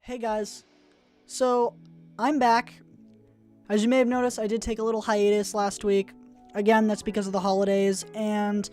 Hey guys, so I'm back. As you may have noticed, I did take a little hiatus last week. Again, that's because of the holidays, and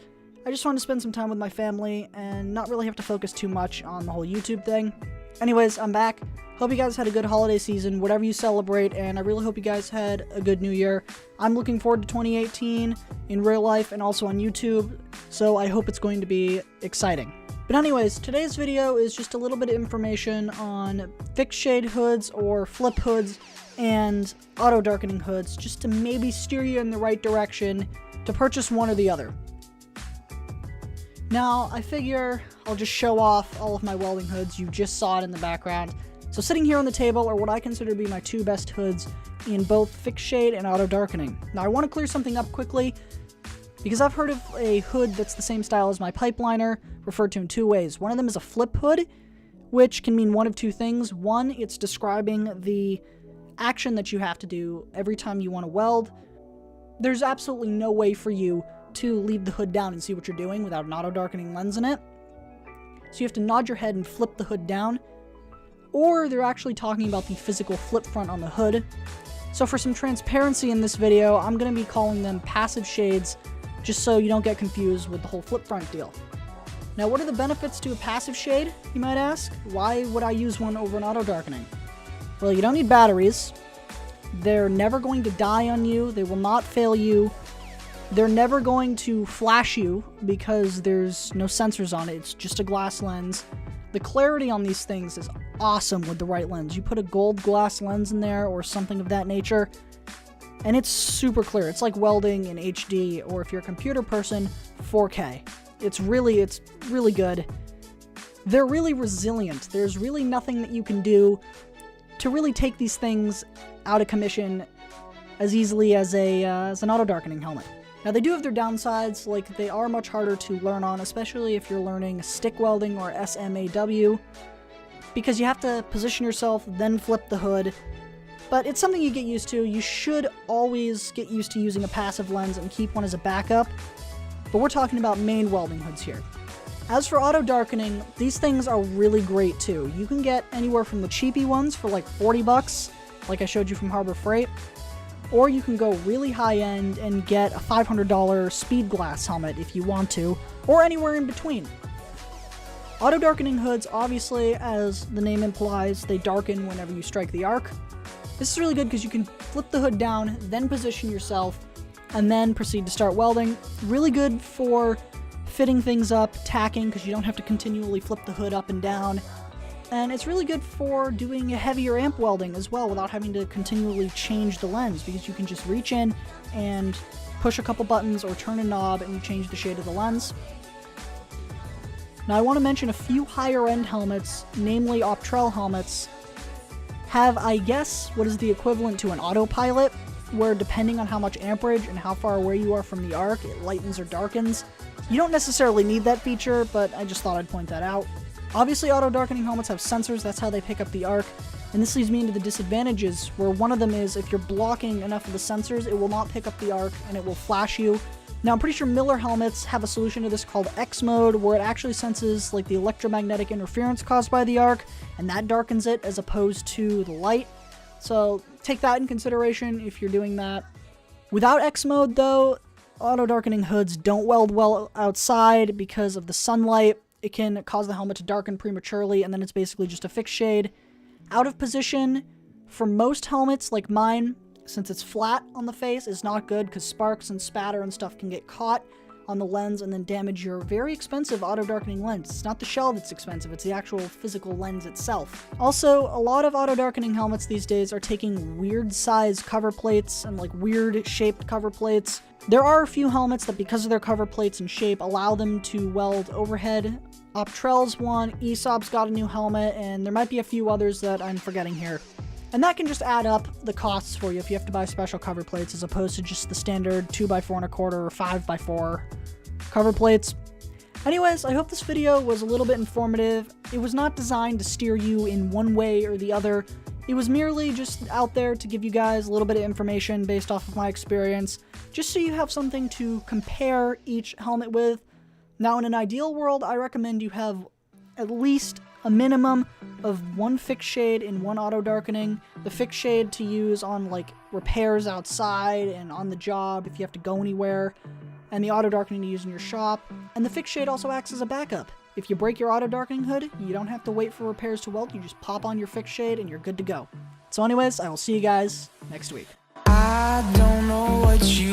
I just wanted to spend some time with my family and not really have to focus too much on the whole YouTube thing. Anyways, I'm back. Hope you guys had a good holiday season, whatever you celebrate, and I really hope you guys had a good new year. I'm looking forward to 2018 in real life and also on YouTube, so I hope it's going to be exciting. But anyways, today's video is just a little bit of information on fixed shade hoods or flip hoods and auto darkening hoods, just to maybe steer you in the right direction to purchase one or the other. Now, I figure I'll just show off all of my welding hoods. You just saw it in the background. So sitting here on the table are what I consider to be my two best hoods in both fixed shade and auto darkening. Now, I want to clear something up quickly, because I've heard of a hood that's the same style as my pipeliner, referred to in two ways. One of them is a flip hood, which can mean one of two things. One, it's describing the action that you have to do every time you want to weld. There's absolutely no way for you to leave the hood down and see what you're doing without an auto darkening lens in it. So you have to nod your head and flip the hood down. Or they're actually talking about the physical flip front on the hood. So for some transparency in this video, I'm going to be calling them passive shades, just so you don't get confused with the whole flip front deal. Now, what are the benefits to a passive shade, you might ask? Why would I use one over an auto darkening? Well, you don't need batteries. They're never going to die on you. They will not fail you. They're never going to flash you because there's no sensors on it. It's just a glass lens. The clarity on these things is awesome with the right lens. You put a gold glass lens in there or something of that nature, and it's super clear. It's like welding in HD, or if you're a computer person, 4K. It's really good. They're really resilient. There's really nothing that you can do to really take these things out of commission as easily as an auto darkening helmet. Now, they do have their downsides, like they are much harder to learn on, especially if you're learning stick welding or SMAW, because you have to position yourself, then flip the hood. But it's something you get used to. You should always get used to using a passive lens and keep one as a backup. But we're talking about main welding hoods here. As for auto darkening, these things are really great too. You can get anywhere from the cheapy ones for like 40 bucks, like I showed you from Harbor Freight, or you can go really high end and get a $500 speed glass helmet if you want to, or anywhere in between. Auto darkening hoods, obviously, as the name implies, they darken whenever you strike the arc. This is really good because you can flip the hood down, then position yourself, and then proceed to start welding. Really good for fitting things up, tacking, because you don't have to continually flip the hood up and down. And it's really good for doing a heavier amp welding as well without having to continually change the lens, because you can just reach in and push a couple buttons or turn a knob and you change the shade of the lens. Now, I want to mention a few higher end helmets, namely Optrel helmets, have, I guess, what is the equivalent to an autopilot, where depending on how much amperage and how far away you are from the arc, it lightens or darkens. You don't necessarily need that feature, but I just thought I'd point that out. Obviously, auto darkening helmets have sensors, that's how they pick up the arc, and this leads me into the disadvantages, where one of them is if you're blocking enough of the sensors, it will not pick up the arc and it will flash you. Now, I'm pretty sure Miller helmets have a solution to this called X mode, where it actually senses like the electromagnetic interference caused by the arc, and that darkens it as opposed to the light. So take that in consideration if you're doing that. Without X mode, though, auto darkening hoods don't weld well outside because of the sunlight. It can cause the helmet to darken prematurely, and then it's basically just a fixed shade. Out of position, for most helmets like mine, since it's flat on the face, is not good because sparks and spatter and stuff can get caught on the lens and then damage your very expensive auto darkening lens. It's not the shell that's expensive, it's the actual physical lens itself. Also, a lot of auto darkening helmets these days are taking weird size cover plates and like weird shaped cover plates. There are a few helmets that, because of their cover plates and shape, allow them to weld overhead. Optrel's one, Aesop's got a new helmet, and there might be a few others that I'm forgetting here. And that can just add up the costs for you if you have to buy special cover plates as opposed to just the standard 2x4¼ or 5x4 cover plates. Anyways, I hope this video was a little bit informative. It was not designed to steer you in one way or the other. It was merely just out there to give you guys a little bit of information based off of my experience, just so you have something to compare each helmet with. Now, in an ideal world, I recommend you have at least a minimum of 1 fixed shade and 1 auto darkening. The fixed shade to use on like repairs outside and on the job if you have to go anywhere, and the auto darkening to use in your shop. And the fixed shade also acts as a backup. If you break your auto darkening hood, you don't have to wait for repairs to weld. You just pop on your fixed shade and you're good to go. So anyways, I will see you guys next week. I don't know what you